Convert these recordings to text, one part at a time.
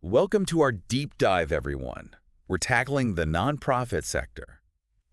Welcome to our deep dive, everyone. We're tackling the nonprofit sector,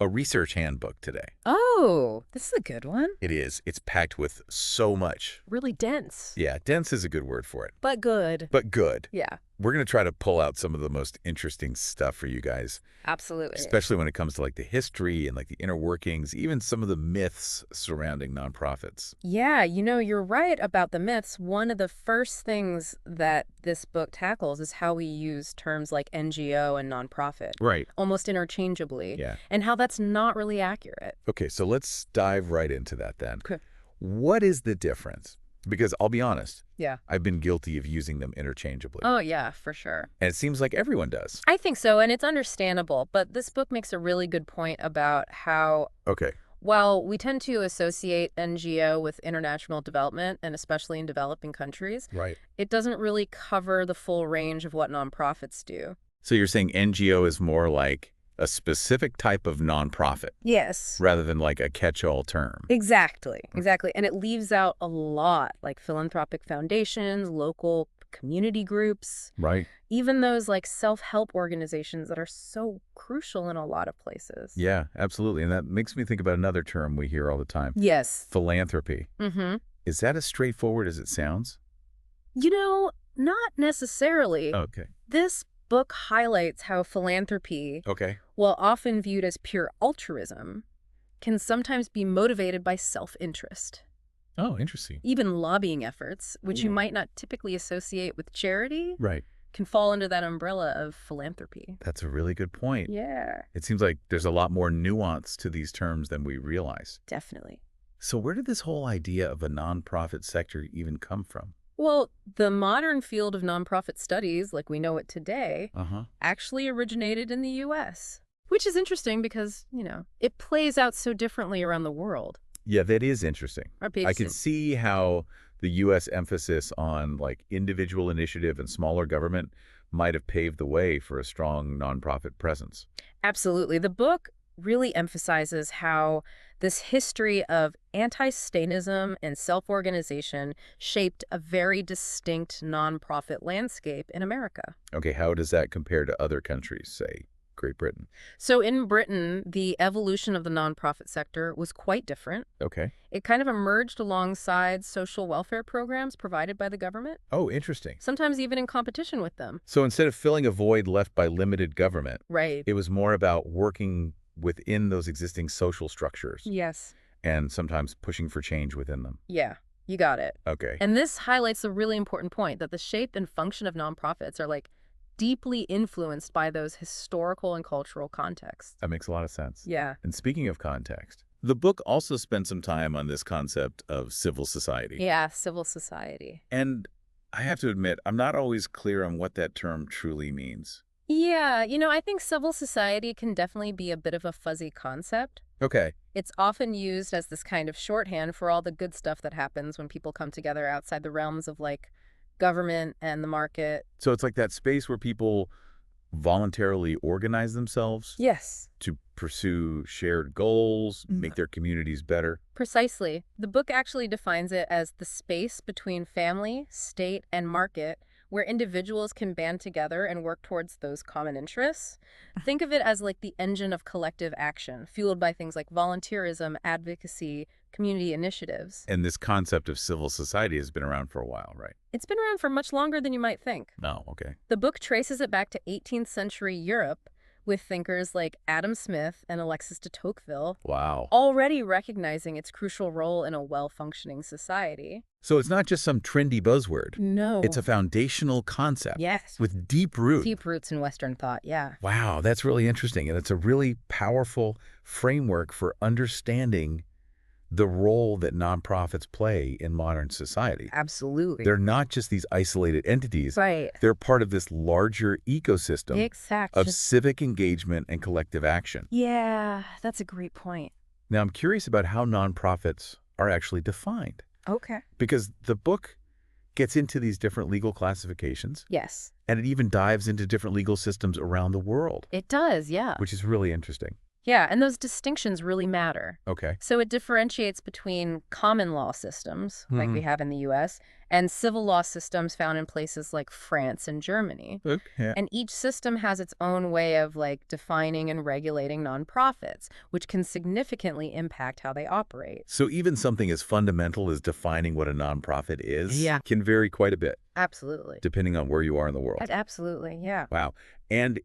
a research handbook today. Oh, this is a good one. It is. It's packed with so much. Really dense. Yeah, dense is a good word for it. But good. But good. Yeah, We're going to try to pull out some of the most interesting stuff for you guys, absolutely. especially when it comes to like the history and like the inner workings, even some of the myths surrounding nonprofits. Yeah, you're right about the myths. One of the first things that this book tackles is how we use terms like NGO and nonprofit, Right. almost interchangeably, Yeah. and how that's not really accurate. Okay, so let's dive right into that then. Okay. What is the difference? Because I'll be honest, Yeah. I've been guilty of using them interchangeably. Oh, yeah, for sure. And it seems like everyone does. I think so, and it's understandable, but this book makes a really good point about how Okay. while we tend to associate NGO with international development, and especially in developing countries, Right. it doesn't really cover the full range of what nonprofits do. So you're saying NGO is more like a specific type of nonprofit Yes. rather than like a catch-all term. Exactly. And it leaves out a lot, like philanthropic foundations, local community groups, Right. even those like self-help organizations that are so crucial in a lot of places. Yeah, absolutely. And that makes me think about another term we hear all the time. Yes. Philanthropy. Mm-hmm. Is that as straightforward as it sounds? Not necessarily. Okay. This book highlights how philanthropy, Okay. while often viewed as pure altruism, can sometimes be motivated by self-interest. Oh, interesting. Even lobbying efforts, which you Ooh. might not typically associate with charity, Right. can fall under that umbrella of philanthropy. That's a really good point. Yeah, It seems like there's a lot more nuance to these terms than we realize. definitely. So where did this whole idea of a nonprofit sector even come from? Well, the modern field of nonprofit studies, like we know it today, Uh-huh. actually originated in the U.S., which is interesting because, it plays out so differently around the world. Yeah, that is interesting. Our I can see how the U.S. emphasis on like individual initiative and smaller government might have paved the way for a strong nonprofit presence. Absolutely. The book really emphasizes how this history of anti-statism and self-organization shaped a very distinct nonprofit landscape in America. Okay, how does that compare to other countries, say Great Britain? So in Britain, the evolution of the nonprofit sector was quite different. Okay. It kind of emerged alongside social welfare programs provided by the government, Oh, interesting. sometimes even in competition with them. So instead of filling a void left by limited government, Right. it was more about working within those existing social structures Yes. and sometimes pushing for change within them. Yeah, you got it. Okay. And this highlights a really important point that the shape and function of nonprofits are like deeply influenced by those historical and cultural contexts. That makes a lot of sense. Yeah. And speaking of context, the book also spent some time on this concept of civil society. Yeah, civil society. And I have to admit, I'm not always clear on what that term truly means. Yeah, I think civil society can definitely be a bit of a fuzzy concept. Okay. It's often used as this kind of shorthand for all the good stuff that happens when people come together outside the realms of like government and the market. So it's like that space where people voluntarily organize themselves Yes. to pursue shared goals, Mm. make their communities better. Precisely. The book actually defines it as the space between family, state, and market where individuals can band together and work towards those common interests. Think of it as like the engine of collective action, fueled by things like volunteerism, advocacy, community initiatives. And this concept of civil society has been around for a while, right? It's been around for much longer than you might think. Oh, okay. The book traces it back to 18th century Europe with thinkers like Adam Smith and Alexis de Tocqueville Wow. already recognizing its crucial role in a well-functioning society. So it's not just some trendy buzzword. No. It's a foundational concept Yes. with deep roots. Deep roots in Western thought, yeah. Wow, that's really interesting. And it's a really powerful framework for understanding the role that nonprofits play in modern society. Absolutely. They're not just these isolated entities. Right. They're part of this larger ecosystem Exactly. of civic engagement and collective action. Yeah, that's a great point. Now, I'm curious about how nonprofits are actually defined, Okay. because the book gets into these different legal classifications, Yes, and it even dives into different legal systems around the world, it does, yeah. which is really interesting. Yeah, and those distinctions really matter. Okay. So it differentiates between common law systems, like Hmm. we have in the US, and civil law systems found in places like France and Germany. Okay. And each system has its own way of defining and regulating nonprofits, which can significantly impact how they operate. So even something as fundamental as defining what a nonprofit is Yeah. can vary quite a bit, Absolutely. depending on where you are in the world. Absolutely, yeah. Wow. And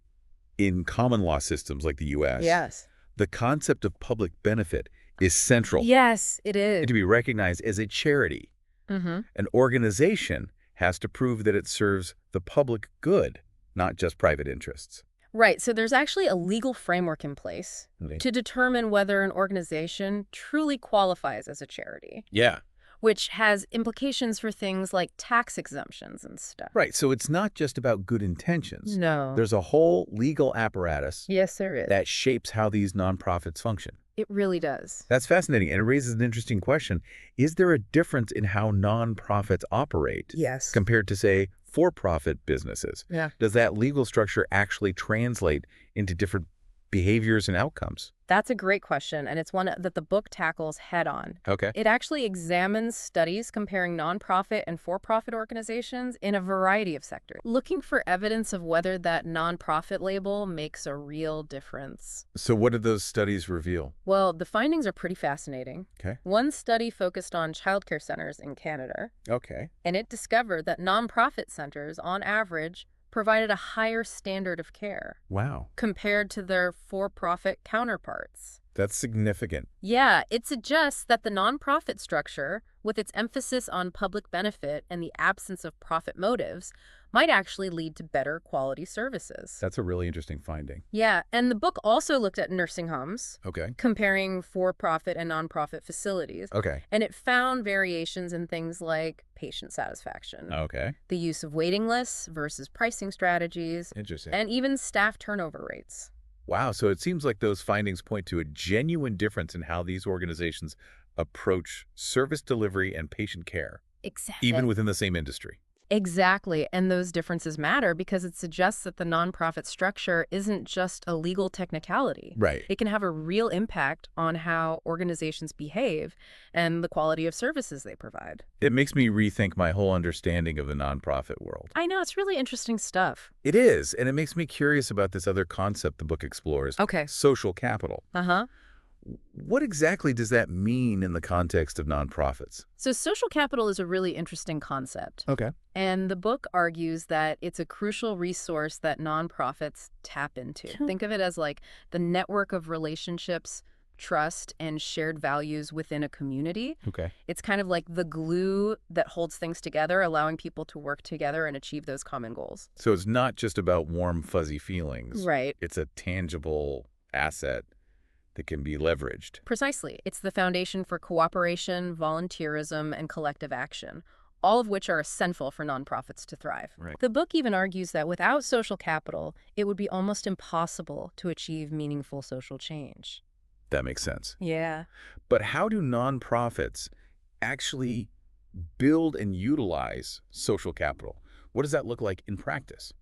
in common law systems like the U.S., Yes. the concept of public benefit is central Yes, it is. to be recognized as a charity. Mm-hmm. An organization has to prove that it serves the public good, not just private interests. Right, so there's actually a legal framework in place Okay. to determine whether an organization truly qualifies as a charity, Yeah. which has implications for things like tax exemptions and stuff. Right. So it's not just about good intentions. No. There's a whole legal apparatus Yes, there is. that shapes how these nonprofits function. It really does. That's fascinating, and it raises an interesting question. Is there a difference in how nonprofits operate Yes. compared to, say, for-profit businesses? Yeah. Does that legal structure actually translate into different behaviors and outcomes? That's a great question, and it's one that the book tackles head on. Okay. It actually examines studies comparing nonprofit and for-profit organizations in a variety of sectors, looking for evidence of whether that nonprofit label makes a real difference. So what did those studies reveal? Well, the findings are pretty fascinating. Okay. One study focused on childcare centers in Canada, Okay. and it discovered that nonprofit centers, on average, provided a higher standard of care Wow. compared to their for-profit counterparts. That's significant. Yeah, it suggests that the nonprofit structure, with its emphasis on public benefit and the absence of profit motives, might actually lead to better quality services. That's a really interesting finding. Yeah, and the book also looked at nursing homes, Okay. comparing for-profit and nonprofit facilities, Okay. and it found variations in things like patient satisfaction, Okay. the use of waiting lists versus pricing strategies, Interesting. and even staff turnover rates. Wow. So it seems like those findings point to a genuine difference in how these organizations approach service delivery and patient care, Exactly. even within the same industry. Exactly, and those differences matter because it suggests that the nonprofit structure isn't just a legal technicality. Right. It can have a real impact on how organizations behave and the quality of services they provide. It makes me rethink my whole understanding of the nonprofit world. I know, it's really interesting stuff. It is, and it makes me curious about this other concept the book explores, Okay. social capital. Uh-huh. What exactly does that mean in the context of nonprofits? So social capital is a really interesting concept. Okay. And the book argues that it's a crucial resource that nonprofits tap into. Think of it as like the network of relationships, trust, and shared values within a community. Okay. It's kind of like the glue that holds things together, allowing people to work together and achieve those common goals. So it's not just about warm, fuzzy feelings. Right. It's a tangible asset that can be leveraged. Precisely. It's the foundation for cooperation, volunteerism, and collective action, all of which are essential for nonprofits to thrive. Right. The book even argues that without social capital, it would be almost impossible to achieve meaningful social change. That makes sense. Yeah. But how do nonprofits actually build and utilize social capital? What does that look like in practice?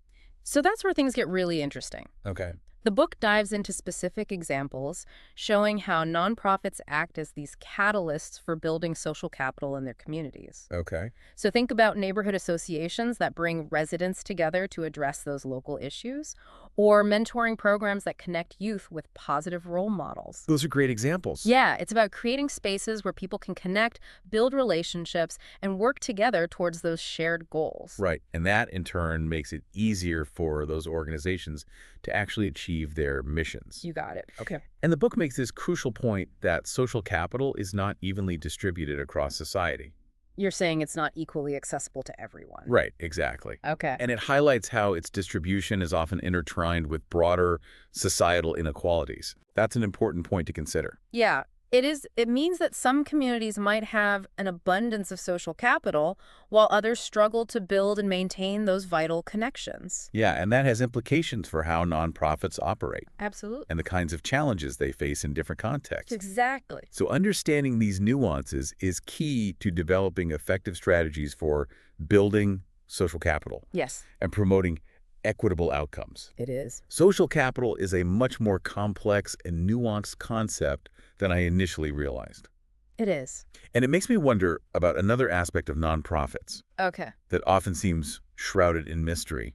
So that's where things get really interesting. Okay. The book dives into specific examples, showing how nonprofits act as these catalysts for building social capital in their communities. Okay. So think about neighborhood associations that bring residents together to address those local issues, or mentoring programs that connect youth with positive role models. Those are great examples. Yeah, it's about creating spaces where people can connect, build relationships, and work together towards those shared goals. Right. And that, in turn, makes it easier for those organizations to actually achieve their missions. You got it. Okay. And the book makes this crucial point that social capital is not evenly distributed across society. You're saying it's not equally accessible to everyone. Right, exactly. Okay. And it highlights how its distribution is often intertwined with broader societal inequalities. That's an important point to consider. Yeah, it is. It means that some communities might have an abundance of social capital, while others struggle to build and maintain those vital connections. Yeah, and that has implications for how nonprofits operate Absolutely. and the kinds of challenges they face in different contexts. Exactly. So understanding these nuances is key to developing effective strategies for building social capital Yes. and promoting equitable outcomes. It is. Social capital is a much more complex and nuanced concept than I initially realized. It is. And it makes me wonder about another aspect of nonprofits Okay. that often seems shrouded in mystery,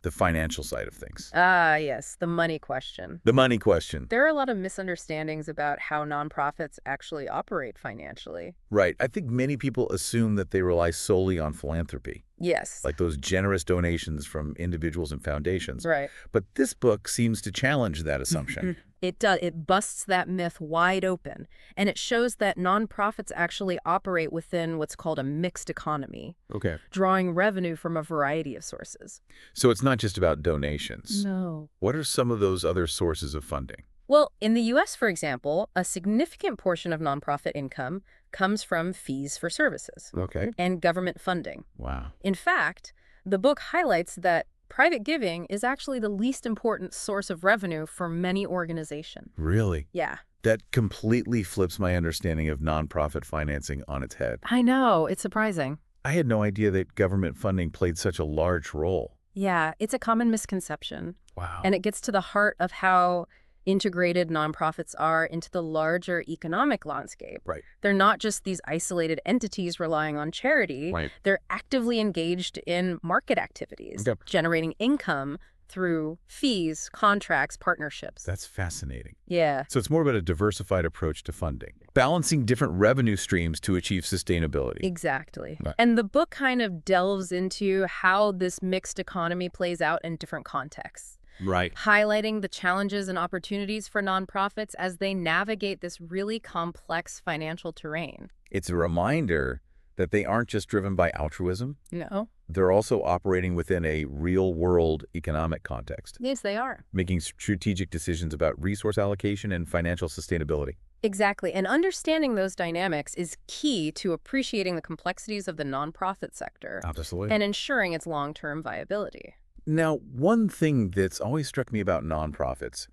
the financial side of things. Ah, yes, the money question. The money question. There are a lot of misunderstandings about how nonprofits actually operate financially. Right. I think many people assume that they rely solely on philanthropy, Yes. like those generous donations from individuals and foundations. Right. But this book seems to challenge that assumption. It does. It busts that myth wide open, and it shows that nonprofits actually operate within what's called a mixed economy, Okay. drawing revenue from a variety of sources. So it's not just about donations. No. What are some of those other sources of funding? Well, in the U.S., for example, a significant portion of nonprofit income comes from fees for services Okay. and government funding. Wow. In fact, the book highlights that private giving is actually the least important source of revenue for many organizations. Really? Yeah. That completely flips my understanding of nonprofit financing on its head. I know. It's surprising. I had no idea that government funding played such a large role. Yeah, it's a common misconception. Wow. And it gets to the heart of how integrated nonprofits are into the larger economic landscape. Right. They're not just these isolated entities relying on charity. Right. They're actively engaged in market activities, Okay. generating income through fees, contracts, partnerships. That's fascinating. Yeah. So it's more about a diversified approach to funding, balancing different revenue streams to achieve sustainability. Exactly. Right. And the book kind of delves into how this mixed economy plays out in different contexts, Right. highlighting the challenges and opportunities for nonprofits as they navigate this really complex financial terrain. It's a reminder that they aren't just driven by altruism. No? They're also operating within a real-world economic context, Yes, they are. making strategic decisions about resource allocation and financial sustainability. Exactly. And understanding those dynamics is key to appreciating the complexities of the nonprofit sector Absolutely. and ensuring its long-term viability. Now, one thing that's always struck me about nonprofits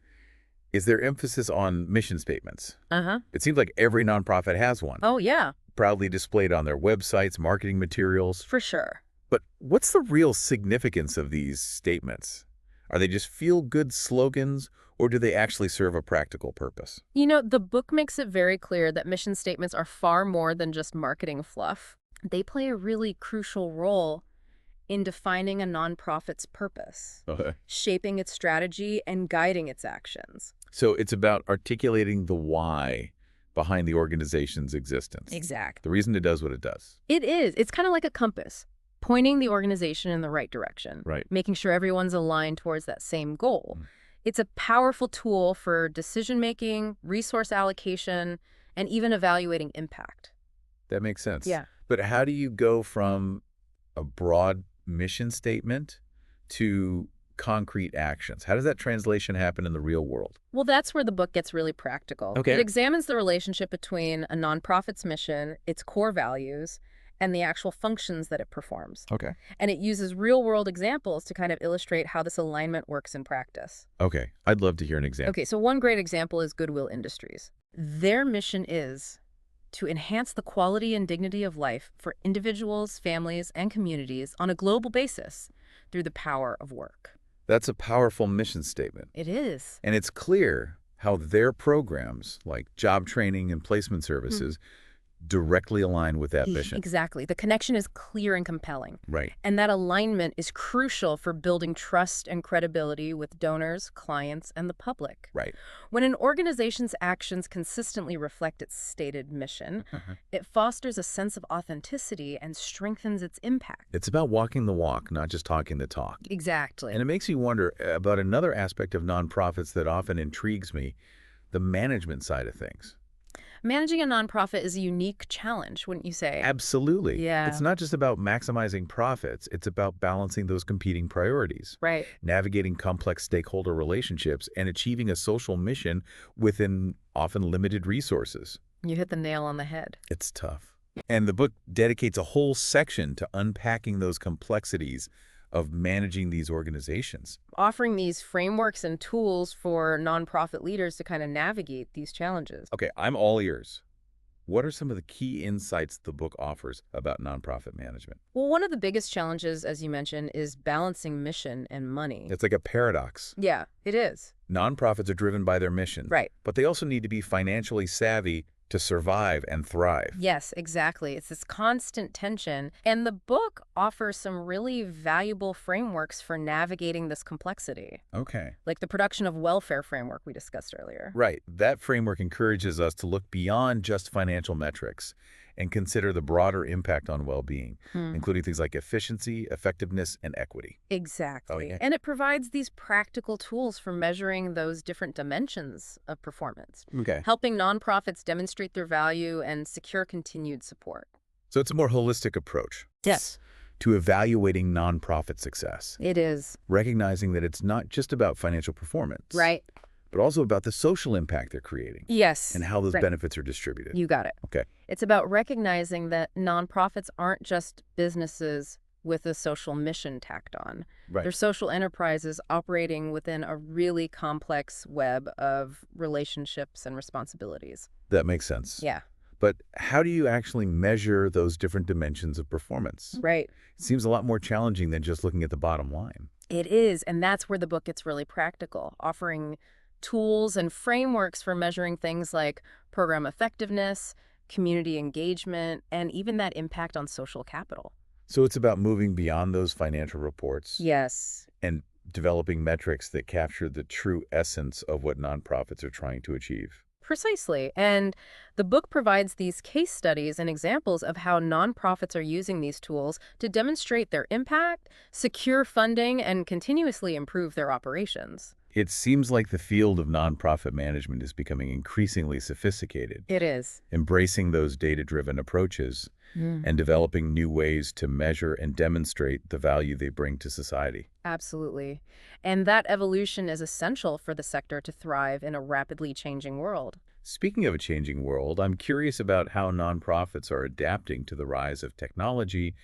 is their emphasis on mission statements. Uh-huh. It seems like every nonprofit has one, Oh, yeah, proudly displayed on their websites, marketing materials. for sure. But what's the real significance of these statements? Are they just feel-good slogans, or do they actually serve a practical purpose? You know, the book makes it very clear that mission statements are far more than just marketing fluff. They play a really crucial role in defining a nonprofit's purpose, Okay. shaping its strategy, and guiding its actions. So it's about articulating the why behind the organization's existence. Exactly. The reason it does what it does. It is. It's kind of like a compass, pointing the organization in the right direction, Right. making sure everyone's aligned towards that same goal. Mm. It's a powerful tool for decision-making, resource allocation, and even evaluating impact. That makes sense. Yeah. But how do you go from a broad mission statement to concrete actions? How does that translation happen in the real world? Well, that's where the book gets really practical. Okay. It examines the relationship between a nonprofit's mission, its core values, and the actual functions that it performs. Okay. And it uses real-world examples to kind of illustrate how this alignment works in practice. Okay. I'd love to hear an example. Okay, so one great example is Goodwill Industries. Their mission is to enhance the quality and dignity of life for individuals, families, and communities on a global basis through the power of work. That's a powerful mission statement. It is. And it's clear how their programs, like job training and placement services, directly align with that mission. Exactly. The connection is clear and compelling. Right. And that alignment is crucial for building trust and credibility with donors, clients, and the public. Right. When an organization's actions consistently reflect its stated mission, it fosters a sense of authenticity and strengthens its impact. It's about walking the walk, not just talking the talk. Exactly. And it makes me wonder about another aspect of nonprofits that often intrigues me, the management side of things. Managing a nonprofit is a unique challenge, wouldn't you say? Absolutely. Yeah. It's not just about maximizing profits. It's about balancing those competing priorities, Right. navigating complex stakeholder relationships, and achieving a social mission within often limited resources. You hit the nail on the head. It's tough. And the book dedicates a whole section to unpacking those complexities of managing these organizations. Offering these frameworks and tools for nonprofit leaders to kind of navigate these challenges. Okay, I'm all ears. What are some of the key insights the book offers about nonprofit management? Well, one of the biggest challenges, as you mentioned, is balancing mission and money. It's like a paradox. Yeah, it is. Nonprofits are driven by their mission, Right. but they also need to be financially savvy to survive and thrive. Yes, exactly. It's this constant tension. And the book offers some really valuable frameworks for navigating this complexity, Okay. like the production of welfare framework we discussed earlier. Right. That framework encourages us to look beyond just financial metrics and consider the broader impact on well-being, Hmm. including things like efficiency, effectiveness, and equity. Oh, Exactly. yeah. And it provides these practical tools for measuring those different dimensions of performance, Okay. helping nonprofits demonstrate their value and secure continued support. So it's a more holistic approach Yes, to evaluating nonprofit success, it is. recognizing that it's not just about financial performance, Right. but also about the social impact they're creating Yes. and how those Right. benefits are distributed. You got it. Okay. It's about recognizing that nonprofits aren't just businesses with a social mission tacked on. Right. They're social enterprises operating within a really complex web of relationships and responsibilities. That makes sense. Yeah, But how do you actually measure those different dimensions of performance? right. It seems a lot more challenging than just looking at the bottom line. It is, and that's where the book gets really practical, offering tools and frameworks for measuring things like program effectiveness, community engagement, and even that impact on social capital. So it's about moving beyond those financial reports Yes. and developing metrics that capture the true essence of what nonprofits are trying to achieve. Precisely. And the book provides these case studies and examples of how nonprofits are using these tools to demonstrate their impact, secure funding, and continuously improve their operations. It seems like the field of nonprofit management is becoming increasingly sophisticated, It is. embracing those data-driven approaches and developing new ways to measure and demonstrate the value they bring to society. Absolutely. And that evolution is essential for the sector to thrive in a rapidly changing world. Speaking of a changing world, I'm curious about how nonprofits are adapting to the rise of technology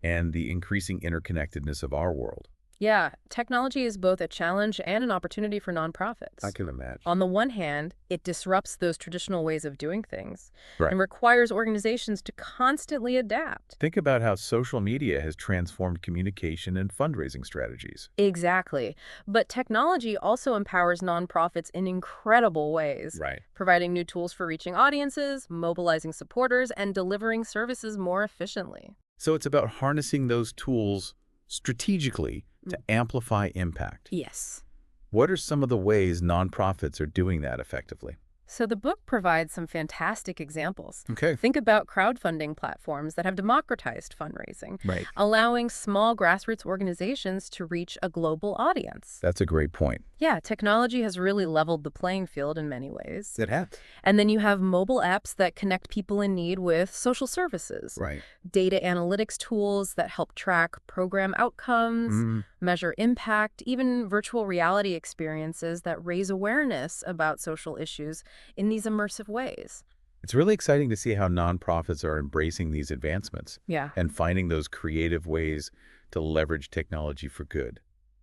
and the increasing interconnectedness of our world. Yeah, technology is both a challenge and an opportunity for nonprofits. Can imagine. On the one hand, it disrupts those traditional ways of doing things Right. and requires organizations to constantly adapt. Think about how social media has transformed communication and fundraising strategies. Exactly. But technology also empowers nonprofits in incredible ways, Right. providing new tools for reaching audiences, mobilizing supporters, and delivering services more efficiently. So it's about harnessing those tools strategically to amplify impact. Yes. What are some of the ways nonprofits are doing that effectively? So the book provides some fantastic examples. Okay. Think about crowdfunding platforms that have democratized fundraising, Right. allowing small grassroots organizations to reach a global audience. That's a great point. Yeah, technology has really leveled the playing field in many ways. It has. And then you have mobile apps that connect people in need with social services, Right. data analytics tools that help track program outcomes, measure impact, even virtual reality experiences that raise awareness about social issues in these immersive ways. It's really exciting to see how nonprofits are embracing these advancements Yeah. and finding those creative ways to leverage technology for good.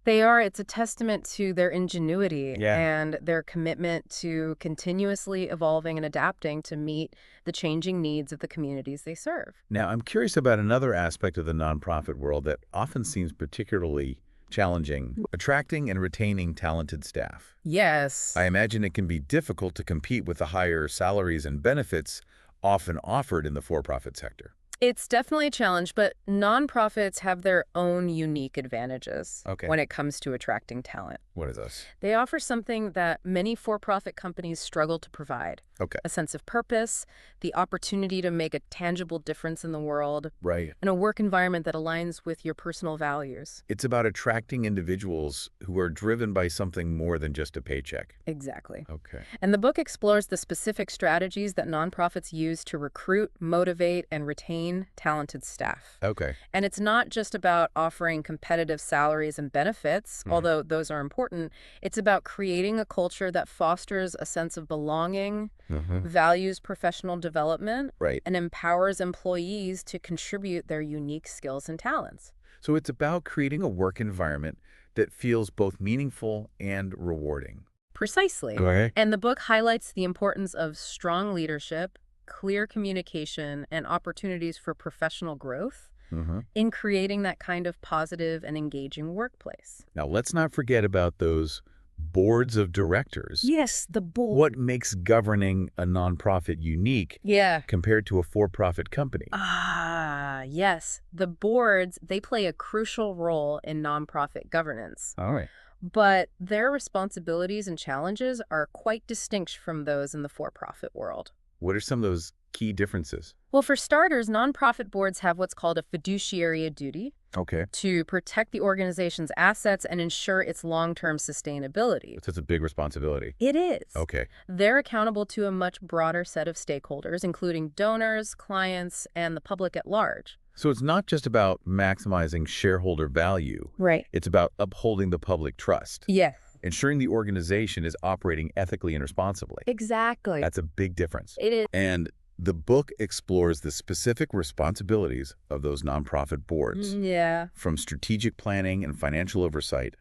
They are. It's a testament to their ingenuity Yeah. and their commitment to continuously evolving and adapting to meet the changing needs of the communities they serve. Now, I'm curious about another aspect of the nonprofit world that often seems particularly challenging: attracting and retaining talented staff. Yes. I imagine it can be difficult to compete with the higher salaries and benefits often offered in the for-profit sector. It's definitely a challenge, but nonprofits have their own unique advantages Okay. when it comes to attracting talent. What is this? They offer something that many for-profit companies struggle to provide: Okay. a sense of purpose, the opportunity to make a tangible difference in the world, Right. and a work environment that aligns with your personal values. It's about attracting individuals who are driven by something more than just a paycheck. Exactly. Okay. And the book explores the specific strategies that nonprofits use to recruit, motivate, and retain talented staff. Okay. And it's not just about offering competitive salaries and benefits, although those are important. It's about creating a culture that fosters a sense of belonging, values professional development, Right. and empowers employees to contribute their unique skills and talents. So it's about creating a work environment that feels both meaningful and rewarding. Precisely. Okay. And the book highlights the importance of strong leadership, clear communication and opportunities for professional growth Hmm. in creating that kind of positive and engaging workplace. Now, let's not forget about those boards of directors. Yes, the board. What makes governing a nonprofit unique Yeah. compared to a for-profit company? Ah, yes. The boards, they play a crucial role in nonprofit governance, All right. but their responsibilities and challenges are quite distinct from those in the for-profit world. What are some of those key differences? Well, for starters, nonprofit boards have what's called a fiduciary duty Okay. to protect the organization's assets and ensure its long-term sustainability. That's a big responsibility. It is. Okay. They're accountable to a much broader set of stakeholders, including donors, clients, and the public at large. So it's not just about maximizing shareholder value. Right. It's about upholding the public trust, Yes. ensuring the organization is operating ethically and responsibly. Exactly. That's a big difference. It is. And the book explores the specific responsibilities of those nonprofit boards, Yeah. from strategic planning and financial oversight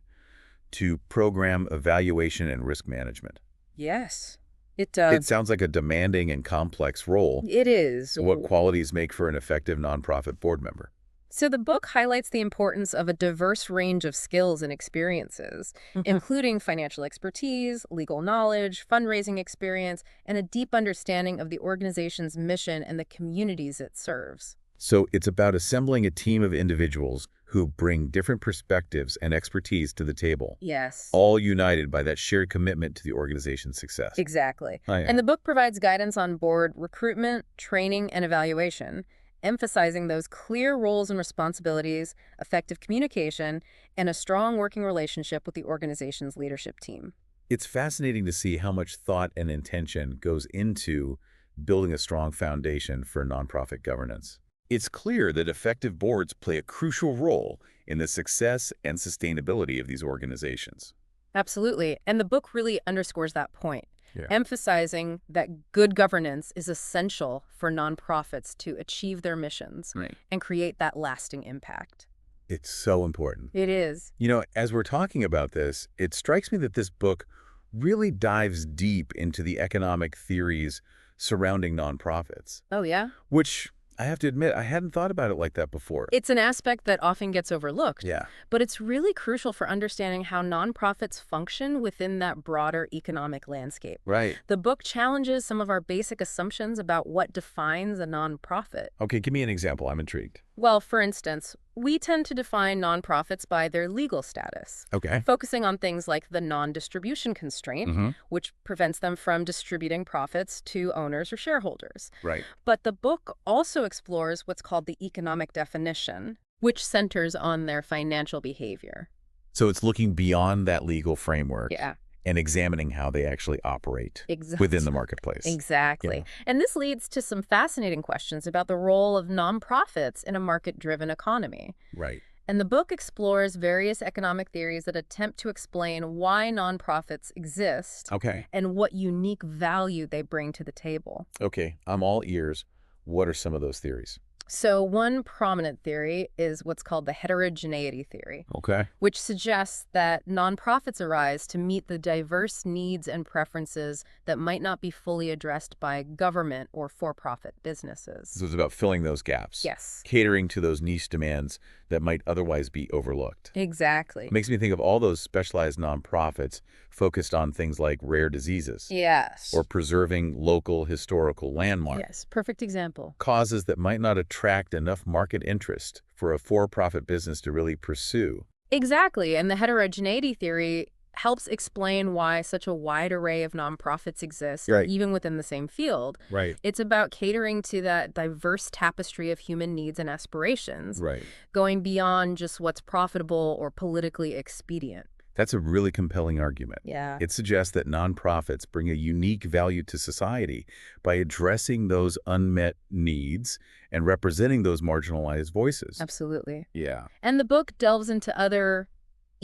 to program evaluation and risk management. Yes. It It does. sounds like a demanding and complex role. It is. What qualities make for an effective nonprofit board member? So the book highlights the importance of a diverse range of skills and experiences, including financial expertise, legal knowledge, fundraising experience, and a deep understanding of the organization's mission and the communities it serves. So it's about assembling a team of individuals who bring different perspectives and expertise to the table, Yes. all united by that shared commitment to the organization's success. Exactly. Oh, yeah. And the book provides guidance on board recruitment, training, and evaluation, emphasizing those clear roles and responsibilities, effective communication, and a strong working relationship with the organization's leadership team. It's fascinating to see how much thought and intention goes into building a strong foundation for nonprofit governance. It's clear that effective boards play a crucial role in the success and sustainability of these organizations. Absolutely. And the book really underscores that point, Yeah. emphasizing that good governance is essential for nonprofits to achieve their missions Right. and create that lasting impact. It's so important. It is. You know, as we're talking about this, it strikes me that this book really dives deep into the economic theories surrounding nonprofits, Oh, yeah? which I have to admit, I hadn't thought about it like that before. It's an aspect that often gets overlooked, Yeah. but it's really crucial for understanding how nonprofits function within that broader economic landscape. Right. The book challenges some of our basic assumptions about what defines a nonprofit. Okay, give me an example. I'm intrigued. Well, for instance, we tend to define nonprofits by their legal status, Okay. focusing on things like the non-distribution constraint, Mm-hmm. which prevents them from distributing profits to owners or shareholders. Right. But the book also explores what's called the economic definition, which centers on their financial behavior. So it's looking beyond that legal framework Yeah, and examining how they actually operate exactly. within the marketplace. Exactly. Yeah. And this leads to some fascinating questions about the role of nonprofits in a market-driven economy. Right. And the book explores various economic theories that attempt to explain why nonprofits exist Okay. and what unique value they bring to the table. Okay. I'm all ears. What are some of those theories? So one prominent theory is what's called the heterogeneity theory, Okay. which suggests that nonprofits arise to meet the diverse needs and preferences that might not be fully addressed by government or for-profit businesses. So it's about filling those gaps. Yes, Catering to those niche demands that might otherwise be overlooked. exactly. Makes me think of all those specialized nonprofits focused on things like rare diseases Yes. or preserving local historical landmarks. Yes, perfect example. Causes that might not attract enough market interest for a for-profit business to really pursue. Exactly, and the heterogeneity theory helps explain why such a wide array of nonprofits exist, Right. even within the same field. Right. It's about catering to that diverse tapestry of human needs and aspirations, Right. going beyond just what's profitable or politically expedient. That's a really compelling argument. Yeah. It suggests that nonprofits bring a unique value to society by addressing those unmet needs and representing those marginalized voices. Absolutely. Yeah. And the book delves into other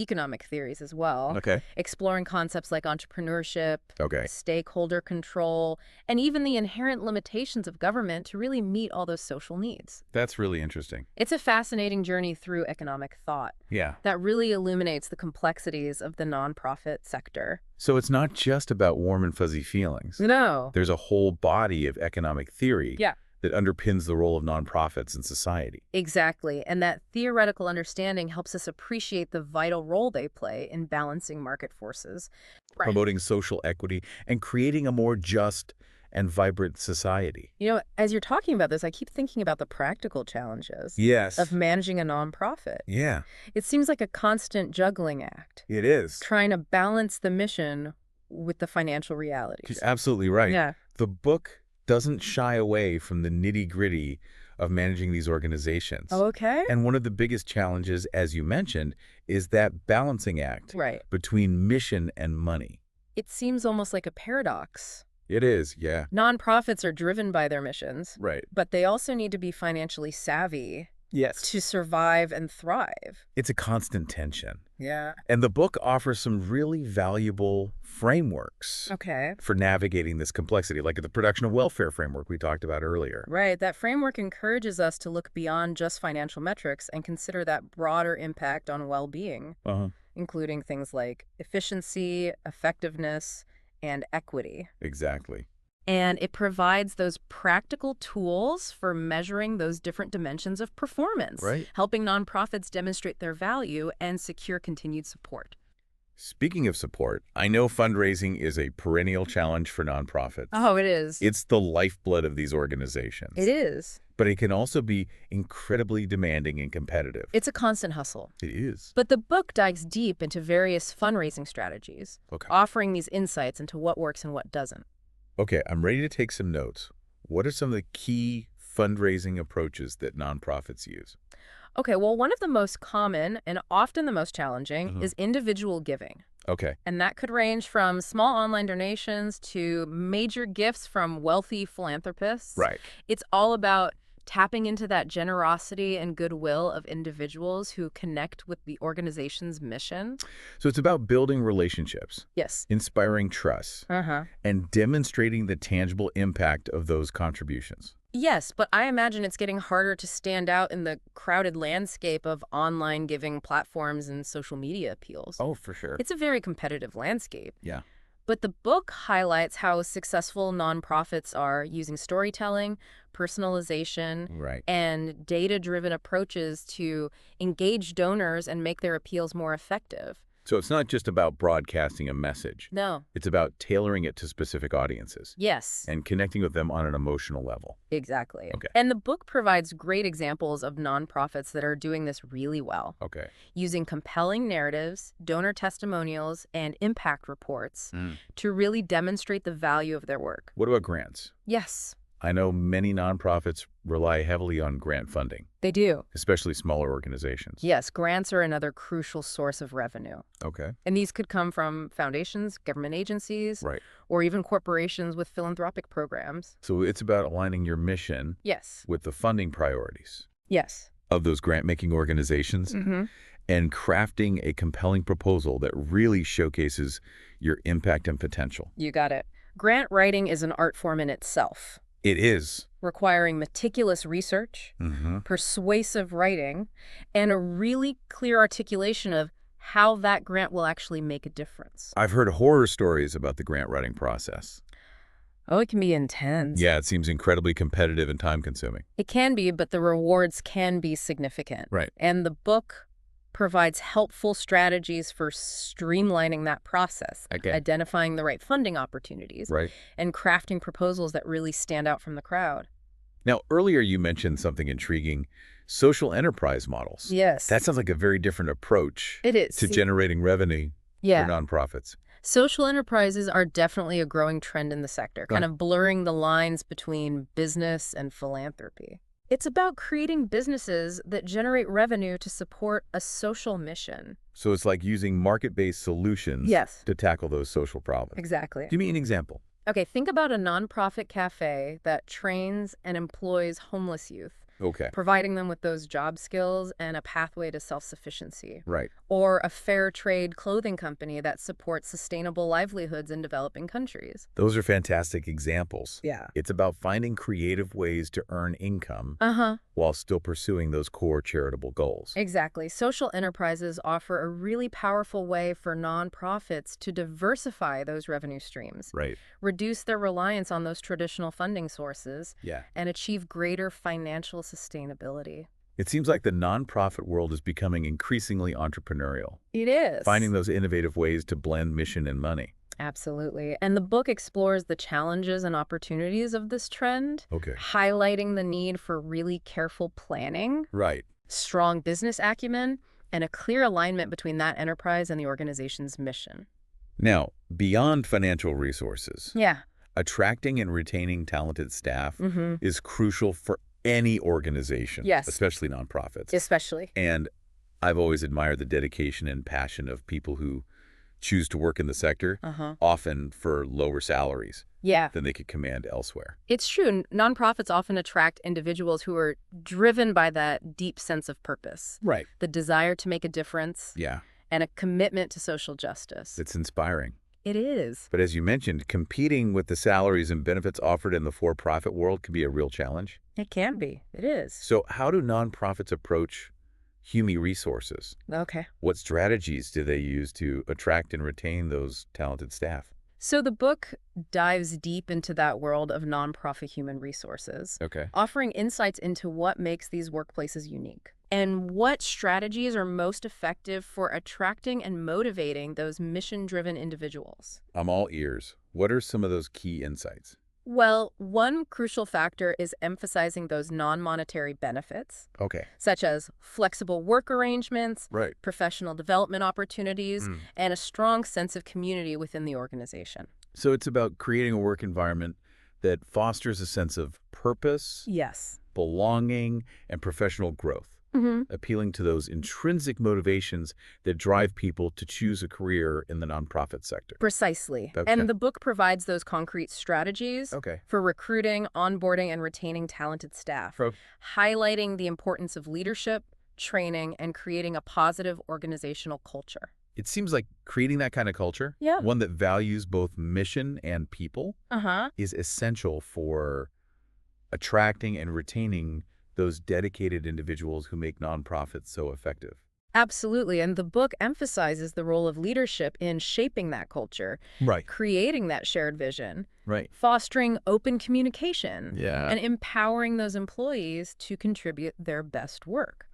economic theories as well, Okay. exploring concepts like entrepreneurship, Okay. stakeholder control, and even the inherent limitations of government to really meet all those social needs. That's really interesting. It's a fascinating journey through economic thought Yeah. that really illuminates the complexities of the nonprofit sector. So it's not just about warm and fuzzy feelings. No. There's a whole body of economic theory Yeah. that underpins the role of nonprofits in society. Exactly. And that theoretical understanding helps us appreciate the vital role they play in balancing market forces. Right. Promoting social equity and creating a more just and vibrant society. As you're talking about this, I keep thinking about the practical challenges Yes. of managing a nonprofit. Yeah, It seems like a constant juggling act, it is. trying to balance the mission with the financial realities. You're absolutely right. Yeah. The book doesn't shy away from the nitty-gritty of managing these organizations. Oh, okay. And one of the biggest challenges, as you mentioned, is that balancing act Right. between mission and money. It seems almost like a paradox. It is, yeah. Nonprofits are driven by their missions, Right. but they also need to be financially savvy Yes. to survive and thrive. It's a constant tension. Yeah. And the book offers some really valuable frameworks Okay. for navigating this complexity, like the production of welfare framework we talked about earlier. Right. That framework encourages us to look beyond just financial metrics and consider that broader impact on well-being, including things like efficiency, effectiveness, and equity. Exactly. And it provides those practical tools for measuring those different dimensions of performance, Right. helping nonprofits demonstrate their value and secure continued support. Speaking of support, I know fundraising is a perennial challenge for nonprofits. Oh, it is. It's the lifeblood of these organizations. It is. But it can also be incredibly demanding and competitive. It's a constant hustle. It is. But the book dives deep into various fundraising strategies, Okay. offering these insights into what works and what doesn't. Okay, I'm ready to take some notes. What are some of the key fundraising approaches that nonprofits use? Okay, well, one of the most common and often the most challenging is individual giving. Okay. And that could range from small online donations to major gifts from wealthy philanthropists. Right. It's all about tapping into that generosity and goodwill of individuals who connect with the organization's mission. So it's about building relationships, Yes. inspiring trust, and demonstrating the tangible impact of those contributions. Yes, but I imagine it's getting harder to stand out in the crowded landscape of online giving platforms and social media appeals. Oh, for sure. It's a very competitive landscape. Yeah. But the book highlights how successful nonprofits are using storytelling, personalization, Right. and data-driven approaches to engage donors and make their appeals more effective. So it's not just about broadcasting a message. No. It's about tailoring it to specific audiences Yes. and connecting with them on an emotional level. Exactly. Okay. And the book provides great examples of nonprofits that are doing this really well, Okay. using compelling narratives, donor testimonials, and impact reports to really demonstrate the value of their work. What about grants? Yes, I know many nonprofits rely heavily on grant funding, they do. especially smaller organizations. Yes, grants are another crucial source of revenue. Okay. And these could come from foundations, government agencies, Right. or even corporations with philanthropic programs. So it's about aligning your mission Yes. with the funding priorities Yes. of those grant-making organizations and crafting a compelling proposal that really showcases your impact and potential. You got it. Grant writing is an art form in itself, It is. requiring meticulous research, persuasive writing, and a really clear articulation of how that grant will actually make a difference. I've heard horror stories about the grant writing process. Oh, it can be intense. Yeah, it seems incredibly competitive and time-consuming. It can be, but the rewards can be significant. Right. And the book provides helpful strategies for streamlining that process, Okay. identifying the right funding opportunities, Right. and crafting proposals that really stand out from the crowd. Now, earlier you mentioned something intriguing, social enterprise models. That sounds like a very different approach it is. to generating revenue Yeah. for nonprofits. Social enterprises are definitely a growing trend in the sector, kind of blurring the lines between business and philanthropy. It's about creating businesses that generate revenue to support a social mission. So it's like using market-based solutions Yes. to tackle those social problems. Exactly. Give me an example. Okay, think about a nonprofit cafe that trains and employs homeless youth, Okay. providing them with those job skills and a pathway to self-sufficiency. Right. Or a fair trade clothing company that supports sustainable livelihoods in developing countries. Those are fantastic examples. Yeah. It's about finding creative ways to earn income Uh-huh. while still pursuing those core charitable goals. Exactly. Social enterprises offer a really powerful way for nonprofits to diversify those revenue streams, Right. reduce their reliance on those traditional funding sources, Yeah. and achieve greater financial sustainability. It seems like the nonprofit world is becoming increasingly entrepreneurial, It is. finding those innovative ways to blend mission and money. Absolutely. And the book explores the challenges and opportunities of this trend, Okay. highlighting the need for really careful planning, Right. strong business acumen, and a clear alignment between that enterprise and the organization's mission. Now, beyond financial resources, Yeah. attracting and retaining talented staff Mm-hmm. is crucial for any organization, Yes. especially nonprofits. Especially. And I've always admired the dedication and passion of people who choose to work in the sector, Uh-huh. often for lower salaries Yeah. than they could command elsewhere. It's true. Nonprofits often attract individuals who are driven by that deep sense of purpose, Right. the desire to make a difference, Yeah, and a commitment to social justice. it's inspiring. It is. But as you mentioned, competing with the salaries and benefits offered in the for-profit world can be a real challenge. It can be. It is. So how do nonprofits approach human resources? Okay. What strategies do they use to attract and retain those talented staff? So the book dives deep into that world of nonprofit human resources, Okay. offering insights into what makes these workplaces unique and what strategies are most effective for attracting and motivating those mission-driven individuals. I'm all ears. What are some of those key insights? Well, one crucial factor is emphasizing those non-monetary benefits, Okay. such as flexible work arrangements, Right. professional development opportunities, Mm. and a strong sense of community within the organization. So it's about creating a work environment that fosters a sense of purpose, Yes. belonging, and professional growth, appealing to those intrinsic motivations that drive people to choose a career in the nonprofit sector. Precisely. Okay. And the book provides those concrete strategies Okay. for recruiting, onboarding, and retaining talented staff, highlighting the importance of leadership, training, and creating a positive organizational culture. It seems like creating that kind of culture, Yeah. one that values both mission and people, Uh-huh. is essential for attracting and retaining those dedicated individuals who make nonprofits so effective. Absolutely. And the book emphasizes the role of leadership in shaping that culture, Right. creating that shared vision, Right. fostering open communication, Yeah. and empowering those employees to contribute their best work.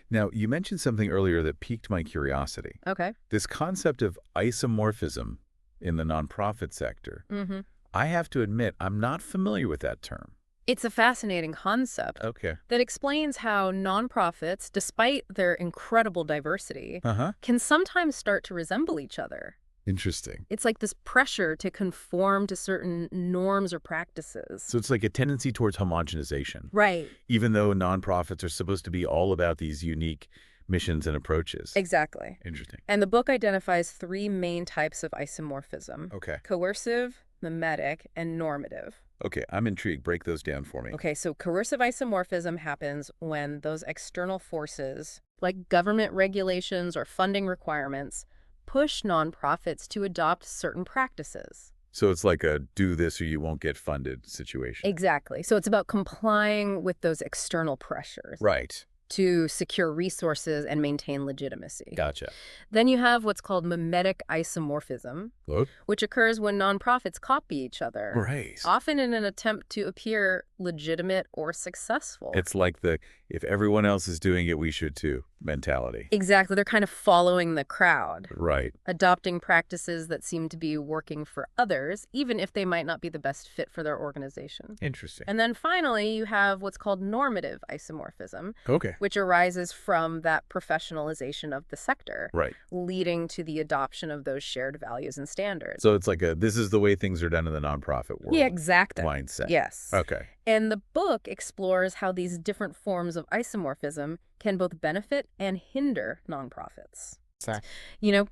Now, you mentioned something earlier that piqued my curiosity. Okay. This concept of isomorphism in the nonprofit sector. Mm-hmm. I have to admit, I'm not familiar with that term. It's a fascinating concept Okay. that explains how nonprofits, despite their incredible diversity, Uh-huh. can sometimes start to resemble each other. Interesting. It's like this pressure to conform to certain norms or practices. So it's like a tendency towards homogenization, Right. even though nonprofits are supposed to be all about these unique missions and approaches. Exactly. Interesting. And the book identifies three main types of isomorphism: Okay. coercive, mimetic, and normative. Okay, I'm intrigued. Break those down for me. Okay, so coercive isomorphism happens when those external forces, like government regulations or funding requirements, push nonprofits to adopt certain practices. So it's like a do this or you won't get funded situation. Exactly. So it's about complying with those external pressures Right. to secure resources and maintain legitimacy. Gotcha. Then you have what's called mimetic isomorphism, Look. which occurs when nonprofits copy each other, Right. often in an attempt to appear legitimate or successful. It's like the if everyone else is doing it, we should too mentality. Exactly. They're kind of following the crowd, Right. adopting practices that seem to be working for others, even if they might not be the best fit for their organization. Interesting. And then finally, you have what's called normative isomorphism, Okay. which arises from that professionalization of the sector, Right. leading to the adoption of those shared values and standards. So it's like a this is the way things are done in the nonprofit world Yeah, exactly. mindset. Yes. Okay. And the book explores how these different forms of isomorphism can both benefit and hinder nonprofits. You know,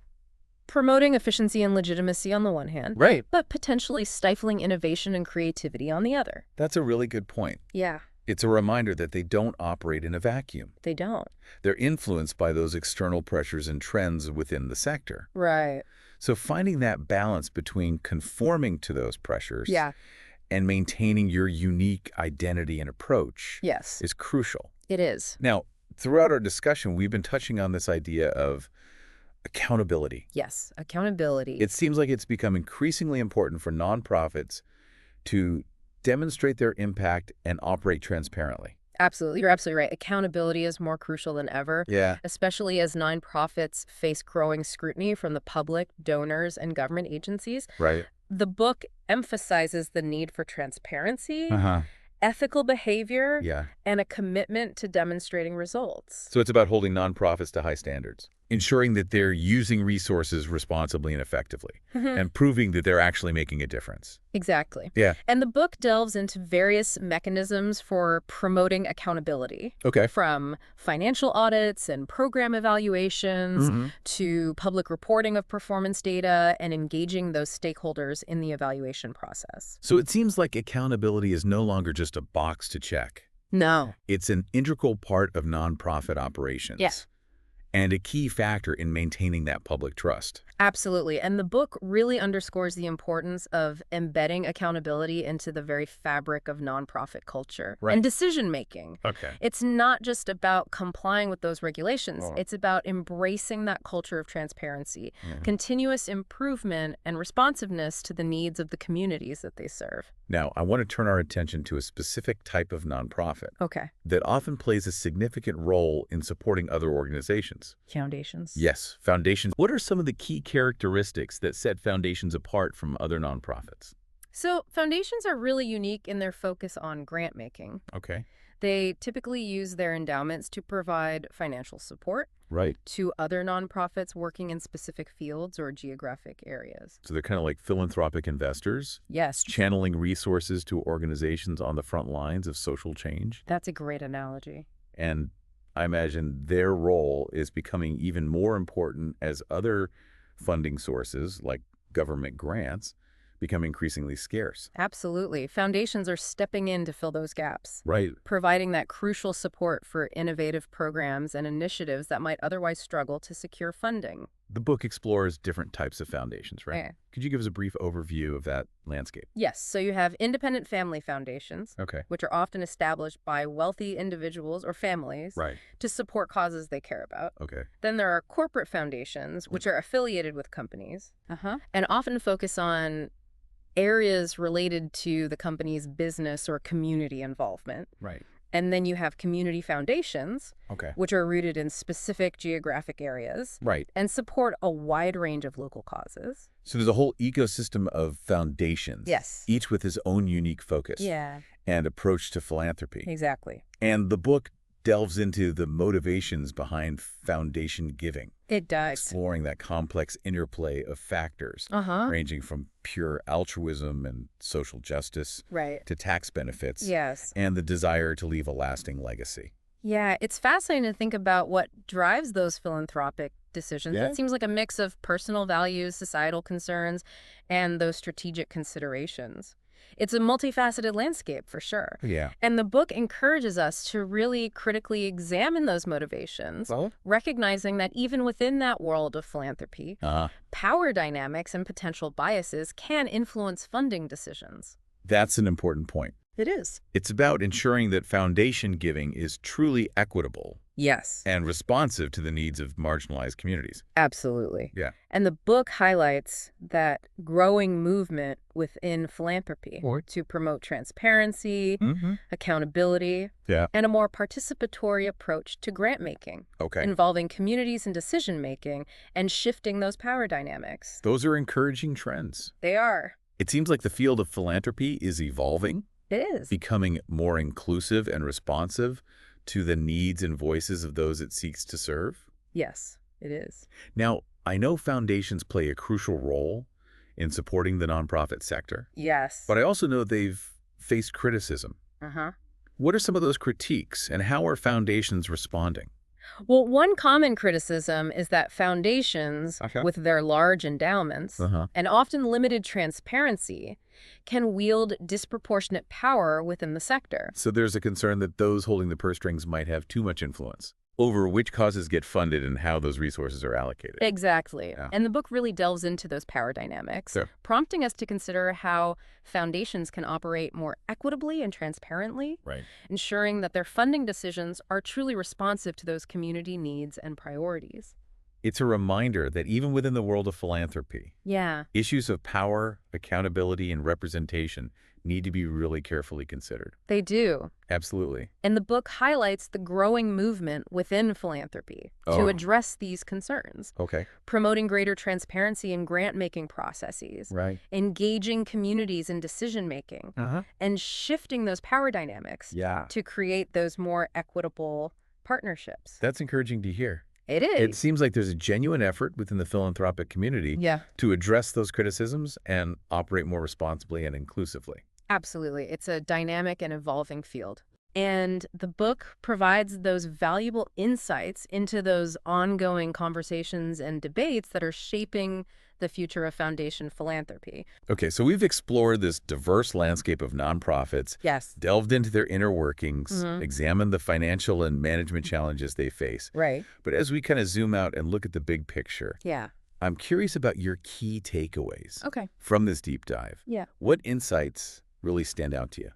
promoting efficiency and legitimacy on the one hand, Right. but potentially stifling innovation and creativity on the other. That's a really good point. Yeah. It's a reminder that they don't operate in a vacuum. They don't. They're influenced by those external pressures and trends within the sector. Right. So finding that balance between conforming to those pressures Yeah. and maintaining your unique identity and approach Yes. is crucial. It is. Now, throughout our discussion, we've been touching on this idea of accountability. Yes. Accountability. It seems like it's become increasingly important for nonprofits to demonstrate their impact and operate transparently. Absolutely. You're absolutely right. Accountability is more crucial than ever, Yeah. especially as nonprofits face growing scrutiny from the public, donors, and government agencies. Right. The book emphasizes the need for transparency, Uh-huh. ethical behavior, Yeah. and a commitment to demonstrating results. So it's about holding nonprofits to high standards, ensuring that they're using resources responsibly and effectively, and proving that they're actually making a difference. Exactly. Yeah. And the book delves into various mechanisms for promoting accountability, Okay. from financial audits and program evaluations to public reporting of performance data and engaging those stakeholders in the evaluation process. So it seems like accountability is no longer just a box to check. No. It's an integral part of nonprofit operations. Yeah. And a key factor in maintaining that public trust. Absolutely. And the book really underscores the importance of embedding accountability into the very fabric of nonprofit culture and decision-making. Okay. It's not just about complying with those regulations. It's about embracing that culture of transparency, continuous improvement, and responsiveness to the needs of the communities that they serve. Now, I want to turn our attention to a specific type of nonprofit Okay. that often plays a significant role in supporting other organizations. Foundations. Yes, foundations. What are some of the key characteristics that set foundations apart from other nonprofits? So foundations are really unique in their focus on grant making. Okay. They typically use their endowments to provide financial support Right. to other nonprofits working in specific fields or geographic areas. So they're kind of like philanthropic investors, Yes, channeling resources to organizations on the front lines of social change. that's a great analogy. And I imagine their role is becoming even more important as other funding sources, like government grants, become increasingly scarce. Absolutely. Foundations are stepping in to fill those gaps, Right. providing that crucial support for innovative programs and initiatives that might otherwise struggle to secure funding. The book explores different types of foundations, right? Yeah. Could you give us a brief overview of that landscape? Yes, so you have independent family foundations, Okay. which are often established by wealthy individuals or families Right. to support causes they care about. Okay. Then there are corporate foundations, which are affiliated with companies and often focus on areas related to the company's business or community involvement. Right. And then you have community foundations, Okay. which are rooted in specific geographic areas Right. and support a wide range of local causes. So there's a whole ecosystem of foundations. Yes. Each with his own unique focus Yeah, and approach to philanthropy. exactly. And the book delves into the motivations behind foundation giving, It does. exploring that complex interplay of factors, ranging from pure altruism and social justice Right. to tax benefits Yes. and the desire to leave a lasting legacy. Yeah, it's fascinating to think about what drives those philanthropic decisions. Yeah. It seems like a mix of personal values, societal concerns, and those strategic considerations. It's a multifaceted landscape for sure. Yeah. And the book encourages us to really critically examine those motivations, recognizing that even within that world of philanthropy, power dynamics and potential biases can influence funding decisions. That's an important point. It is. It's about ensuring that foundation giving is truly equitable Yes. and responsive to the needs of marginalized communities. Absolutely. Yeah. And the book highlights that growing movement within philanthropy to promote transparency, accountability, and a more participatory approach to grant making, Okay. involving communities in decision making and shifting those power dynamics. Those are encouraging trends. They are. It seems like the field of philanthropy is evolving, It is. becoming more inclusive and responsive to the needs and voices of those it seeks to serve. Yes, it is. Now, I know foundations play a crucial role in supporting the nonprofit sector, Yes. but I also know they've faced criticism. What are some of those critiques, and how are foundations responding? Well, one common criticism is that foundations, Okay. with their large endowments Uh-huh. and often limited transparency, can wield disproportionate power within the sector. So there's a concern that those holding the purse strings might have too much influence over which causes get funded and how those resources are allocated. Exactly. Yeah. And the book really delves into those power dynamics, Sure. prompting us to consider how foundations can operate more equitably and transparently, Right. ensuring that their funding decisions are truly responsive to those community needs and priorities. It's a reminder that even within the world of philanthropy, Yeah, issues of power, accountability, and representation need to be really carefully considered. they do. Absolutely. And the book highlights the growing movement within philanthropy Oh. to address these concerns, Okay. promoting greater transparency in grant-making processes, Right. engaging communities in decision-making, Uh-huh. and shifting those power dynamics Yeah. to create those more equitable partnerships. That's encouraging to hear. It It is. seems like there's a genuine effort within the philanthropic community Yeah, to address those criticisms and operate more responsibly and inclusively. absolutely. It's a dynamic and evolving field. And the book provides those valuable insights into those ongoing conversations and debates that are shaping the future of foundation philanthropy. Okay, so we've explored this diverse landscape of nonprofits, Yes. delved into their inner workings, Mhm. examined the financial and management challenges they face. Right. But as we kind of zoom out and look at the big picture, Yeah. I'm curious about your key takeaways Okay. from this deep dive. Yeah. What insights really stand out to you?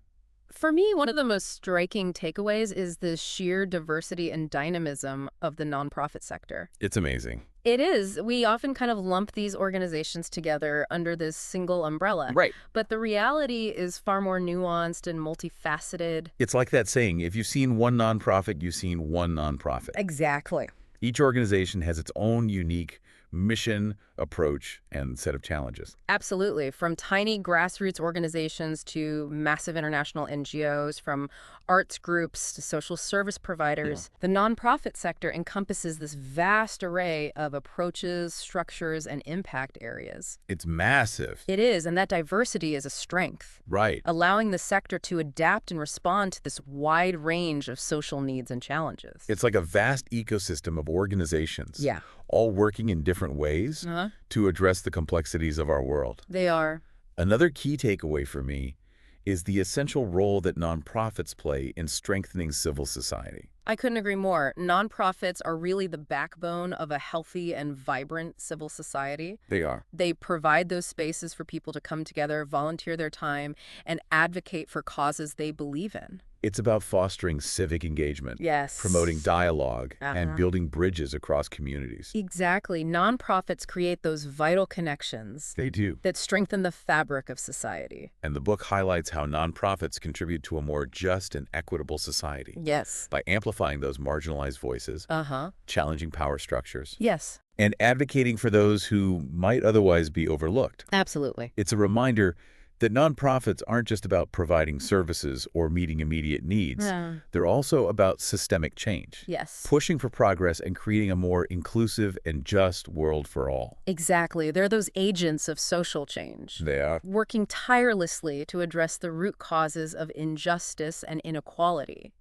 For me, one of the most striking takeaways is the sheer diversity and dynamism of the nonprofit sector. It's amazing. It is. We often kind of lump these organizations together under this single umbrella. Right. But the reality is far more nuanced and multifaceted. It's like that saying, if you've seen one nonprofit, you've seen one nonprofit. Exactly. Each organization has its own unique mission, approach, and set of challenges. Absolutely. From tiny grassroots organizations to massive international NGOs, from arts groups to social service providers, the nonprofit sector encompasses this vast array of approaches, structures, and impact areas. It's massive. It is, and that diversity is a strength, Right. allowing the sector to adapt and respond to this wide range of social needs and challenges. It's like a vast ecosystem of organizations, Yeah. all working in different ways Uh-huh. to address the complexities of our world. They are. Another key takeaway for me is the essential role that nonprofits play in strengthening civil society. I couldn't agree more. Nonprofits are really the backbone of a healthy and vibrant civil society. They are. They provide those spaces for people to come together, volunteer their time, and advocate for causes they believe in. It's about fostering civic engagement, Yes. promoting dialogue, and Uh-huh. building bridges across communities. Exactly. Nonprofits create those vital connections They do. that strengthen the fabric of society. And the book highlights how nonprofits contribute to a more just and equitable society Yes. by amplifying those marginalized voices, Uh-huh. challenging power structures, Yes. and advocating for those who might otherwise be overlooked. Absolutely. It's a reminder that nonprofits aren't just about providing services or meeting immediate needs. Yeah. They're also about systemic change, Yes. pushing for progress and creating a more inclusive and just world for all. Exactly. They're those agents of social change, They are. working tirelessly to address the root causes of injustice and inequality.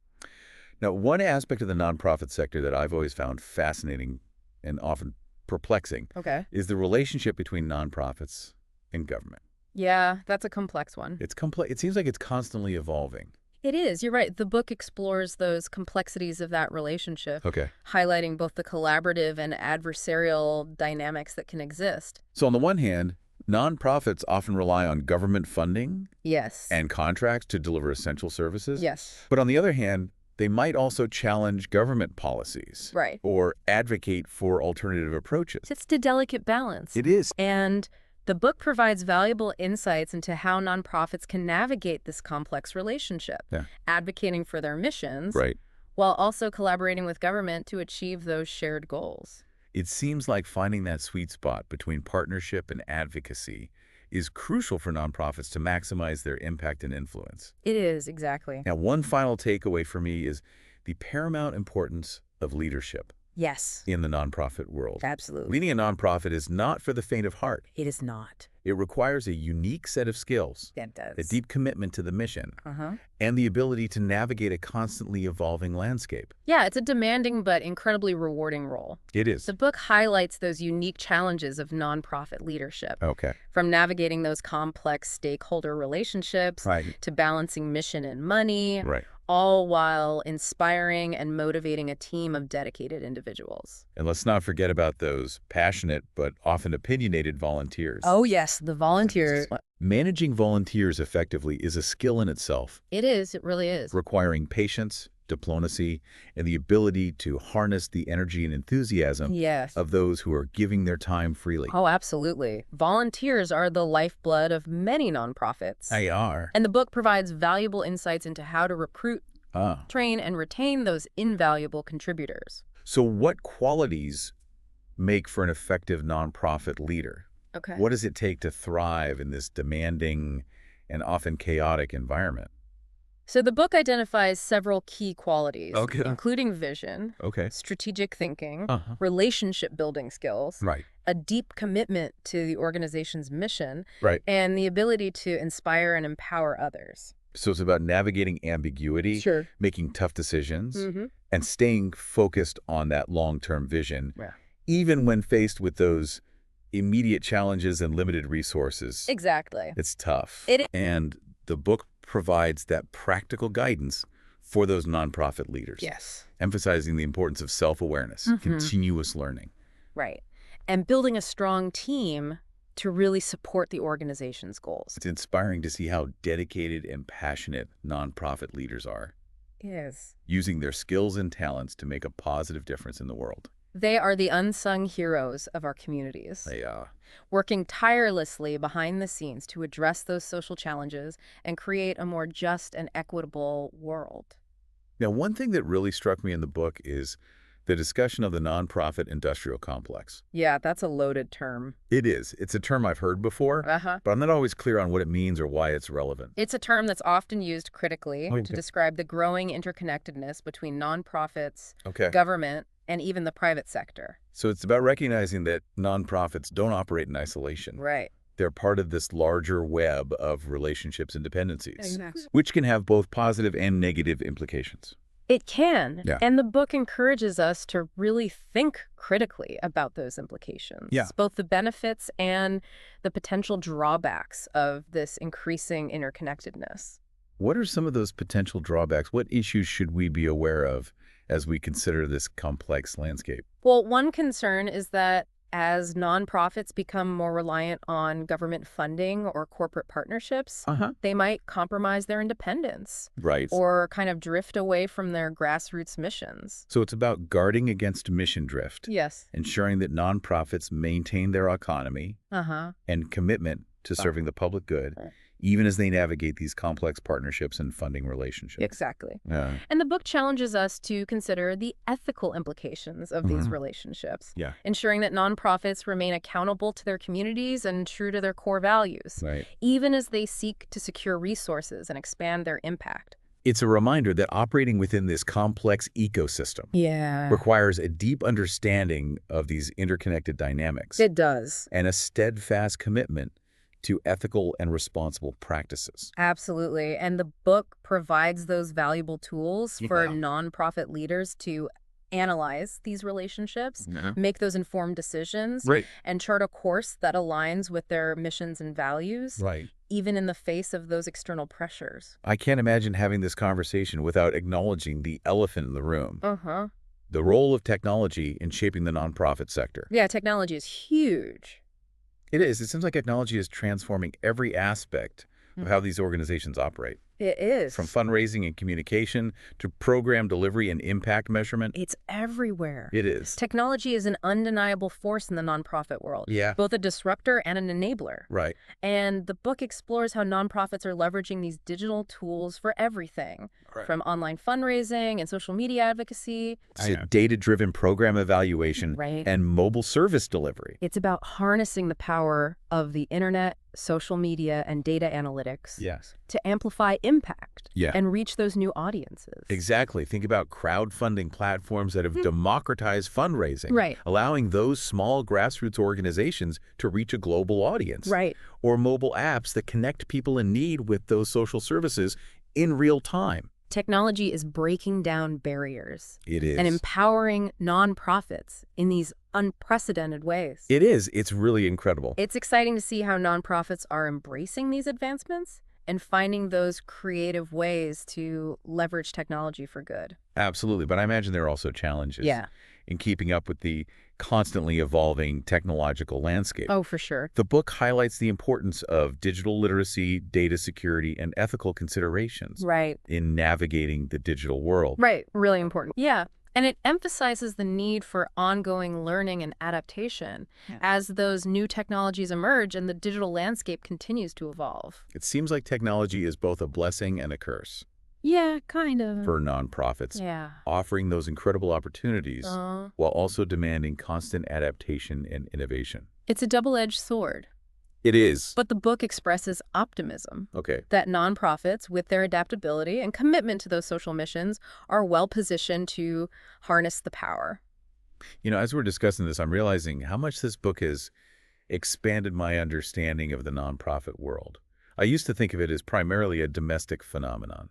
Now, one aspect of the nonprofit sector that I've always found fascinating and often perplexing Okay. is the relationship between nonprofits and government. Yeah, that's a complex one. It's complex. It seems like it's constantly evolving. It is. You're right. The book explores those complexities of that relationship, Okay. highlighting both the collaborative and adversarial dynamics that can exist. So on the one hand, nonprofits often rely on government funding Yes. and contracts to deliver essential services. Yes. But on the other hand, they might also challenge government policies Right. or advocate for alternative approaches. It's the delicate balance. It is. And the book provides valuable insights into how nonprofits can navigate this complex relationship, Yeah. advocating for their missions, Right. while also collaborating with government to achieve those shared goals. It seems like finding that sweet spot between partnership and advocacy is crucial for nonprofits to maximize their impact and influence. It is, exactly. Now, one final takeaway for me is the paramount importance of leadership. Yes, in the nonprofit world. absolutely. Leading a nonprofit is not for the faint of heart. It is not. It requires a unique set of skills, That does. a deep commitment to the mission, Uh-huh. and the ability to navigate a constantly evolving landscape. Yeah, it's a demanding but incredibly rewarding role. It is. The book highlights those unique challenges of nonprofit leadership, Okay. from navigating those complex stakeholder relationships Right. to balancing mission and money, Right. all while inspiring and motivating a team of dedicated individuals. And let's not forget about those passionate but often opinionated volunteers. Oh, yes, the volunteers. Managing volunteers effectively is a skill in itself, It is. It really is. requiring patience, diplomacy, and the ability to harness the energy and enthusiasm Yes. of those who are giving their time freely. Oh, absolutely. Volunteers are the lifeblood of many nonprofits. They are. And the book provides valuable insights into how to recruit, Ah. train, and retain those invaluable contributors. So what qualities make for an effective nonprofit leader? Okay. What does it take to thrive in this demanding and often chaotic environment? So the book identifies several key qualities, Okay. including vision, Okay. strategic thinking, Uh-huh. relationship building skills, Right. a deep commitment to the organization's mission, Right. and the ability to inspire and empower others. So it's about navigating ambiguity, Sure. making tough decisions, Mm-hmm. and staying focused on that long-term vision, Yeah. even when faced with those immediate challenges and limited resources. Exactly. It's tough. It is. And the book provides that practical guidance for those nonprofit leaders, Yes. emphasizing the importance of self-awareness, Mhm. continuous learning. Right. And building a strong team to really support the organization's goals. It's inspiring to see how dedicated and passionate nonprofit leaders are, Yes. using their skills and talents to make a positive difference in the world. They are the unsung heroes of our communities, They working tirelessly behind the scenes to address those social challenges and create a more just and equitable world. Now, one thing that really struck me in the book is the discussion of the nonprofit industrial complex. Yeah, that's a loaded term. It is. It's a term I've heard before, Uh-huh. but I'm not always clear on what it means or why it's relevant. It's a term that's often used critically Okay. to describe the growing interconnectedness between nonprofits, Okay. government, and even the private sector. So it's about recognizing that nonprofits don't operate in isolation. Right. They're part of this larger web of relationships and dependencies, Exactly. which can have both positive and negative implications. It can. Yeah. And the book encourages us to really think critically about those implications. Yeah. Both the benefits and the potential drawbacks of this increasing interconnectedness. What are some of those potential drawbacks? What issues should we be aware of as we consider this complex landscape? Well, one concern is that as nonprofits become more reliant on government funding or corporate partnerships, they might compromise their independence Right. or kind of drift away from their grassroots missions. So it's about guarding against mission drift, Yes. ensuring that nonprofits maintain their autonomy Uh-huh. and commitment to serving the public good, even as they navigate these complex partnerships and funding relationships. Exactly. Yeah. And the book challenges us to consider the ethical implications of these Mhm. relationships, Yeah. ensuring that nonprofits remain accountable to their communities and true to their core values, Right. even as they seek to secure resources and expand their impact. It's a reminder that operating within this complex ecosystem Yeah. requires a deep understanding of these interconnected dynamics It does. and a steadfast commitment to ethical and responsible practices. Absolutely. And the book provides those valuable tools for Yeah. nonprofit leaders to analyze these relationships, Yeah. make those informed decisions, Right. and chart a course that aligns with their missions and values, Right. even in the face of those external pressures. I can't imagine having this conversation without acknowledging the elephant in the room, Uh-huh. the role of technology in shaping the nonprofit sector. Yeah, technology is huge. It is. It seems like technology is transforming every aspect of how these organizations operate, It is. from fundraising and communication to program delivery and impact measurement. It's everywhere. It is. Technology is an undeniable force in the nonprofit world, Yeah. both a disruptor and an enabler. Right. And the book explores how nonprofits are leveraging these digital tools for everything, Right. from online fundraising and social media advocacy. To data-driven program evaluation Right. and mobile service delivery. It's about harnessing the power of the internet, social media, and data analytics Yes. to amplify impact Yeah. and reach those new audiences. Exactly. Think about crowdfunding platforms that have democratized fundraising, Right. allowing those small grassroots organizations to reach a global audience. Right. Or mobile apps that connect people in need with those social services in real time. Technology is breaking down barriers It is. and empowering nonprofits in these unprecedented ways. It is. It's really incredible. It's exciting to see how nonprofits are embracing these advancements and finding those creative ways to leverage technology for good. Absolutely. But I imagine there are also challenges Yeah. in keeping up with the constantly evolving technological landscape. Oh, for sure. The book highlights the importance of digital literacy, data security, and ethical considerations Right. in navigating the digital world. Right. Really important. Yeah. And it emphasizes the need for ongoing learning and adaptation as those new technologies emerge and the digital landscape continues to evolve. It seems like technology is both a blessing and a curse Yeah, kind of. for nonprofits, Yeah. offering those incredible opportunities Uh, while also demanding constant adaptation and innovation. it's a double-edged sword. It is. But the book expresses optimism Okay. that nonprofits, with their adaptability and commitment to those social missions, are well positioned to harness the power. As we're discussing this, I'm realizing how much this book has expanded my understanding of the nonprofit world. I used to think of it as primarily a domestic phenomenon.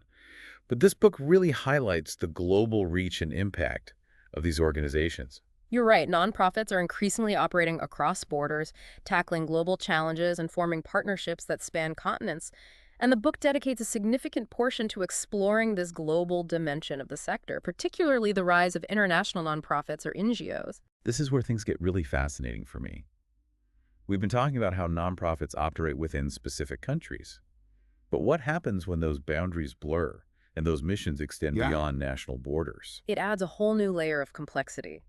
But this book really highlights the global reach and impact of these organizations. You're right, nonprofits are increasingly operating across borders, tackling global challenges and forming partnerships that span continents. And the book dedicates a significant portion to exploring this global dimension of the sector, particularly the rise of international nonprofits or NGOs. This is where things get really fascinating for me. We've been talking about how nonprofits operate within specific countries. But what happens when those boundaries blur and those missions extend beyond national borders? It adds a whole new layer of complexity.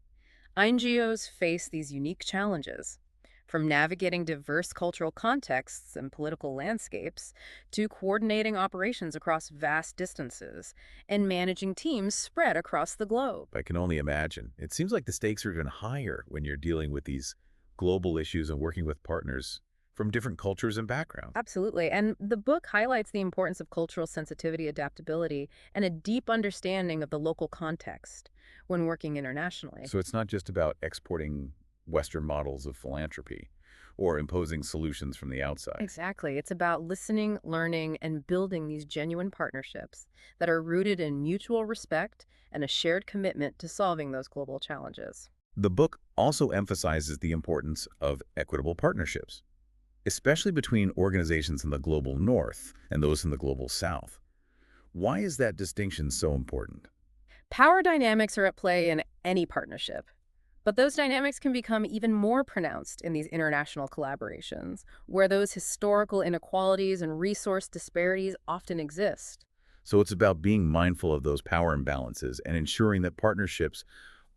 NGOs face these unique challenges, from navigating diverse cultural contexts and political landscapes to coordinating operations across vast distances and managing teams spread across the globe. I can only imagine. It seems like the stakes are even higher when you're dealing with these global issues and working with partners from different cultures and backgrounds. Absolutely. And the book highlights the importance of cultural sensitivity, adaptability, and a deep understanding of the local context when working internationally. So it's not just about exporting Western models of philanthropy or imposing solutions from the outside. Exactly. It's about listening, learning, and building these genuine partnerships that are rooted in mutual respect and a shared commitment to solving those global challenges. The book also emphasizes the importance of equitable partnerships, especially between organizations in the global north and those in the global south. Why is that distinction so important? Power dynamics are at play in any partnership, but those dynamics can become even more pronounced in these international collaborations, where those historical inequalities and resource disparities often exist. So it's about being mindful of those power imbalances and ensuring that partnerships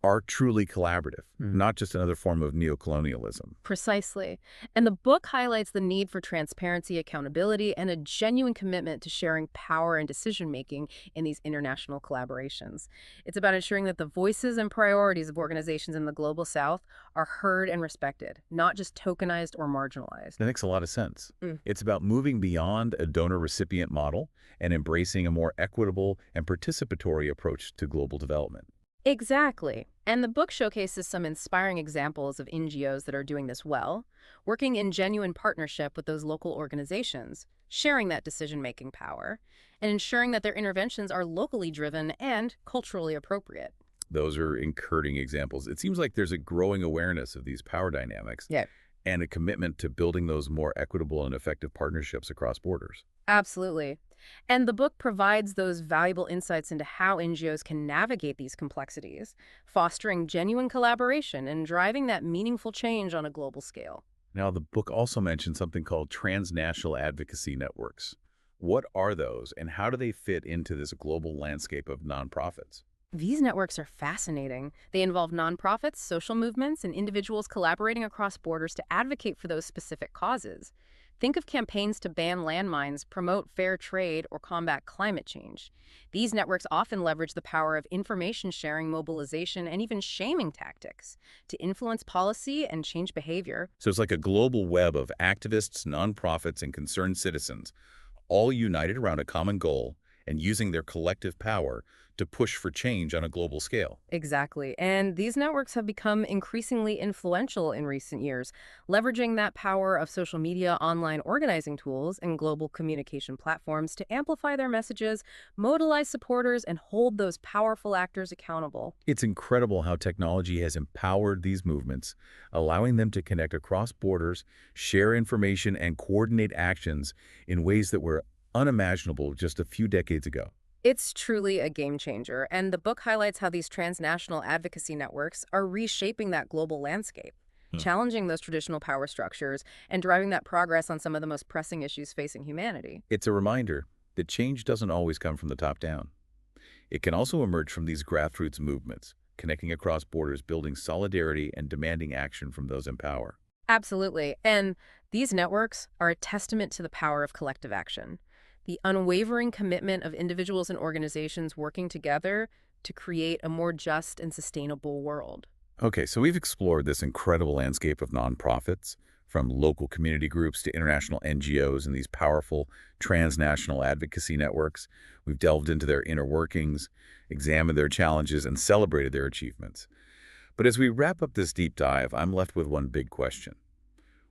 are truly collaborative, not just another form of neocolonialism. Precisely. And the book highlights the need for transparency, accountability, and a genuine commitment to sharing power and decision-making in these international collaborations. It's about ensuring that the voices and priorities of organizations in the Global South are heard and respected, not just tokenized or marginalized. That makes a lot of sense. It's about moving beyond a donor-recipient model and embracing a more equitable and participatory approach to global development. Exactly. And the book showcases some inspiring examples of NGOs that are doing this well, working in genuine partnership with those local organizations, sharing that decision-making power, and ensuring that their interventions are locally driven and culturally appropriate. Those are encouraging examples. It seems like there's a growing awareness of these power dynamics Yeah. and a commitment to building those more equitable and effective partnerships across borders. Absolutely. And the book provides those valuable insights into how NGOs can navigate these complexities, fostering genuine collaboration and driving that meaningful change on a global scale. Now, the book also mentions something called transnational advocacy networks. What are those, and how do they fit into this global landscape of nonprofits? These networks are fascinating. They involve nonprofits, social movements, and individuals collaborating across borders to advocate for those specific causes. Think of campaigns to ban landmines, promote fair trade, or combat climate change. These networks often leverage the power of information sharing, mobilization, and even shaming tactics to influence policy and change behavior. So it's like a global web of activists, nonprofits, and concerned citizens, all united around a common goal and using their collective power to push for change on a global scale. Exactly. And these networks have become increasingly influential in recent years, leveraging that power of social media, online organizing tools, and global communication platforms to amplify their messages, mobilize supporters, and hold those powerful actors accountable. It's incredible how technology has empowered these movements, allowing them to connect across borders, share information, and coordinate actions in ways that were unimaginable just a few decades ago. It's truly a game changer, and the book highlights how these transnational advocacy networks are reshaping that global landscape, Hmm. challenging those traditional power structures, and driving that progress on some of the most pressing issues facing humanity. It's a reminder that change doesn't always come from the top down. It can also emerge from these grassroots movements, connecting across borders, building solidarity, and demanding action from those in power. Absolutely. And these networks are a testament to the power of collective action, the unwavering commitment of individuals and organizations working together to create a more just and sustainable world. Okay, so we've explored this incredible landscape of nonprofits, from local community groups to international NGOs and these powerful transnational advocacy networks. We've delved into their inner workings, examined their challenges, and celebrated their achievements. But as we wrap up this deep dive, I'm left with one big question.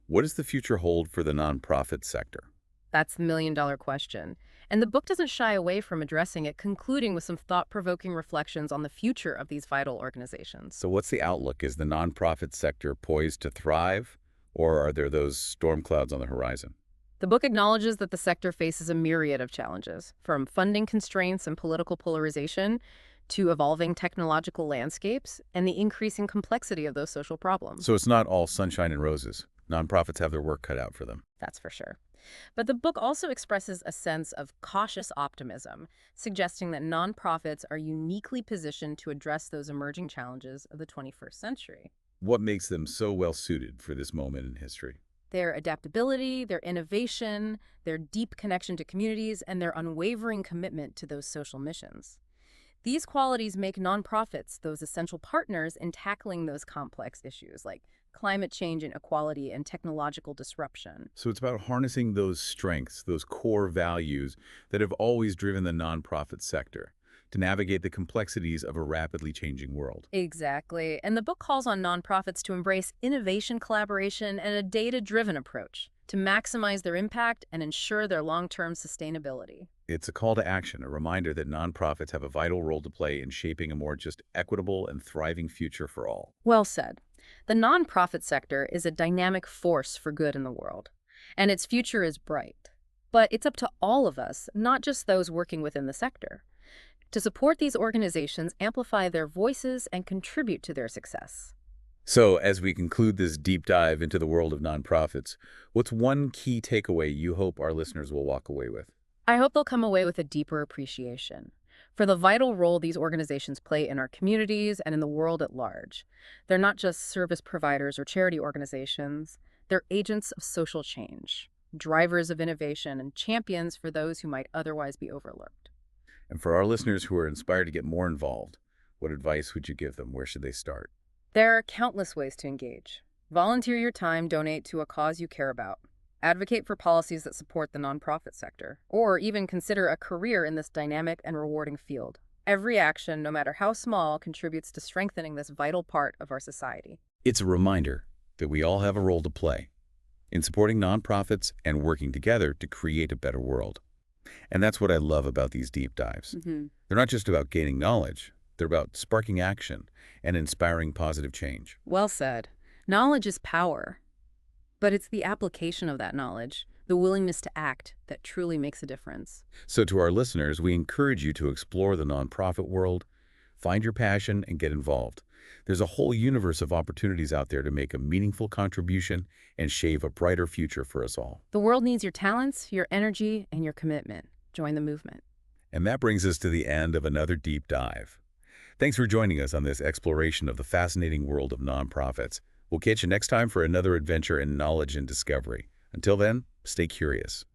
What does the future hold for the nonprofit sector? That's the million-dollar question. And the book doesn't shy away from addressing it, concluding with some thought-provoking reflections on the future of these vital organizations. So what's the outlook? Is the nonprofit sector poised to thrive, or are there those storm clouds on the horizon? The book acknowledges that the sector faces a myriad of challenges, from funding constraints and political polarization to evolving technological landscapes and the increasing complexity of those social problems. So it's not all sunshine and roses. Nonprofits have their work cut out for them. That's for sure. But the book also expresses a sense of cautious optimism, suggesting that nonprofits are uniquely positioned to address those emerging challenges of the 21st century. What makes them so well suited for this moment in history? Their adaptability, their innovation, their deep connection to communities, and their unwavering commitment to those social missions. These qualities make nonprofits those essential partners in tackling those complex issues like climate change, inequality, and technological disruption. So it's about harnessing those strengths, those core values that have always driven the nonprofit sector to navigate the complexities of a rapidly changing world. Exactly. And the book calls on nonprofits to embrace innovation, collaboration, and a data-driven approach to maximize their impact and ensure their long-term sustainability. It's a call to action, a reminder that nonprofits have a vital role to play in shaping a more just equitable and thriving future for all. Well said. The nonprofit sector is a dynamic force for good in the world, and its future is bright. But it's up to all of us, not just those working within the sector, to support these organizations, amplify their voices, and contribute to their success. So, as we conclude this deep dive into the world of nonprofits, what's one key takeaway you hope our listeners will walk away with? I hope they'll come away with a deeper appreciation for the vital role these organizations play in our communities and in the world at large. They're not just service providers or charity organizations, they're agents of social change, drivers of innovation, and champions for those who might otherwise be overlooked. And for our listeners who are inspired to get more involved, what advice would you give them? Where should they start? There are countless ways to engage. Volunteer your time, donate to a cause you care about. Advocate for policies that support the nonprofit sector, or even consider a career in this dynamic and rewarding field. Every action, no matter how small, contributes to strengthening this vital part of our society. It's a reminder that we all have a role to play in supporting nonprofits and working together to create a better world. And that's what I love about these deep dives. They're not just about gaining knowledge, they're about sparking action and inspiring positive change. Well said. Knowledge is power, but it's the application of that knowledge, the willingness to act, that truly makes a difference. So to our listeners, we encourage you to explore the nonprofit world, find your passion, and get involved. There's a whole universe of opportunities out there to make a meaningful contribution and shape a brighter future for us all. The world needs your talents, your energy, and your commitment. Join the movement. And that brings us to the end of another deep dive. Thanks for joining us on this exploration of the fascinating world of nonprofits. We'll catch you next time for another adventure in knowledge and discovery. Until then, Stay curious.